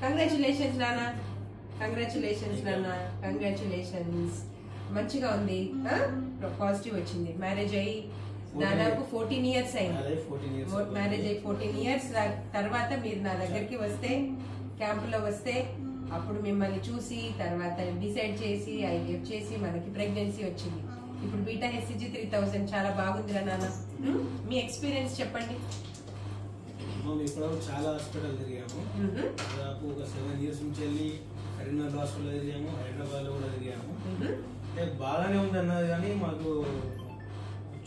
Congratulations నాన్న, congratulations నాన్న, congratulations. మంచిగా ఉంది, పాజిటివ్ వచ్చింది. మ్యారేజ్ అయ్యి దాదాపు 14 years అయింది. మ్యారేజ్ అయ్యి 14 years తర్వాత మీరు నా దగ్గరికి వస్తే, క్యాంపులో వస్తే, అప్పుడు మిమ్మల్ని చూసి తర్వాత డిసైడ్ చేసి ఐవీఎఫ్ చేసి మనకి ప్రెగ్నెన్సీ వచ్చింది. ఇప్పుడు బీటా హెచ్సిజీ 3000 చాలా బాగుందిరా నాన్న. మీ ఎక్స్పీరియన్స్ చెప్పండి. ఇప్పుడు చాలా హాస్పిటల్ తిరిగాము, దాదాపు ఒక 7 years నుంచి వెళ్ళి కరీంనగర్ హాస్పిటల్ తిరిగాము, హైదరాబాద్ లో కూడా తిరిగాము. బాగానే ఉంది అన్నది కానీ మాకు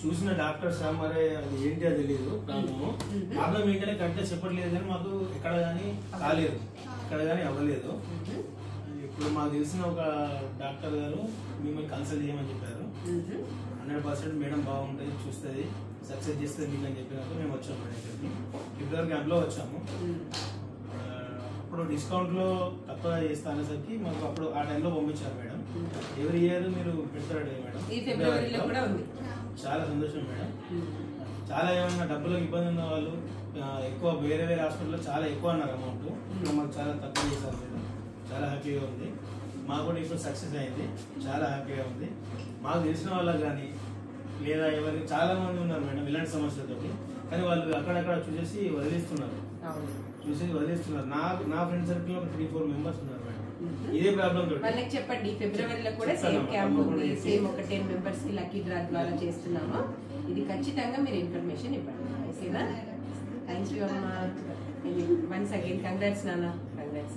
చూసిన డాక్టర్స్ మరి అది ఏంటి అది తెలియదు. ప్రాబ్లం ఏంటంటే కరెక్ట్గా చెప్పట్లేదు కానీ మాకు ఎక్కడ కానీ కాలేదు, ఎక్కడ కానీ అవ్వలేదు. ఇప్పుడు మాకు తెలిసిన ఒక డాక్టర్ గారు మిమ్మల్ని కన్సల్ట్ చేయమని చెప్పారు. 100% మేడం బాగుంటుంది, చూస్తుంది, సక్సెస్ చేస్తుంది మీకు అని చెప్పినప్పుడు మేము వచ్చాము మేడం ఇక్కడికి. ఫిబ్రవరి క్యాంప్లో వచ్చాము. ఇప్పుడు డిస్కౌంట్లో తక్కువ చేస్తా అనేసరికి మాకు అప్పుడు ఆ టైంలో పంపించారు మేడం. ఎవ్రీ ఇయర్ మీరు పెడతారు మేడం, ఈ ఫిబ్రవరిలో కూడా ఉంది. చాలా సంతోషం మేడం. చాలా ఏమన్నా డబ్బులకు ఇబ్బంది ఉన్న వాళ్ళు ఎక్కువ వేరే వేరే హాస్పిటల్లో చాలా ఎక్కువ అన్నారు అమౌంట్, మాకు చాలా తక్కువ చేశారు మేడం. చాలా హ్యాపీగా ఉంది. మాకు కూడా ఇప్పుడు సక్సెస్ అయింది, చాలా హ్యాపీగా ఉంది. మాకు తెలిసిన వాళ్ళకి కానీ లేదా ఎవరికి చాలా మంది ఉన్నారు మేడం ఇలాంటి సమస్యలతో, కానీ వాళ్ళు అక్కడక్కడ చూసేసి వదిలిస్తున్నారు. నా ఫ్రెండ్ సర్కిల్ ఒక 3-4 members ఉన్నారు మేడం ఇదే ప్రాబ్లం తోటి. వాళ్ళకి చెప్పండి ఫిబ్రవరిలో కూడా సేమ్ క్యాంప్ ఉంది, సేమ్ ఒక 10 members కి లక్కీ డ్రా ద్వారా చేస్తున్నాము. ఇది ఖచ్చితంగా మీరు ఇన్ఫర్మేషన్ ఇవ్వండి. ఓకేనా? థ్యాంక్ యూ అమ్మా. వన్స్ అగైన్ కంగ్రాట్స్ నాన్న, కంగ్రాట్స్.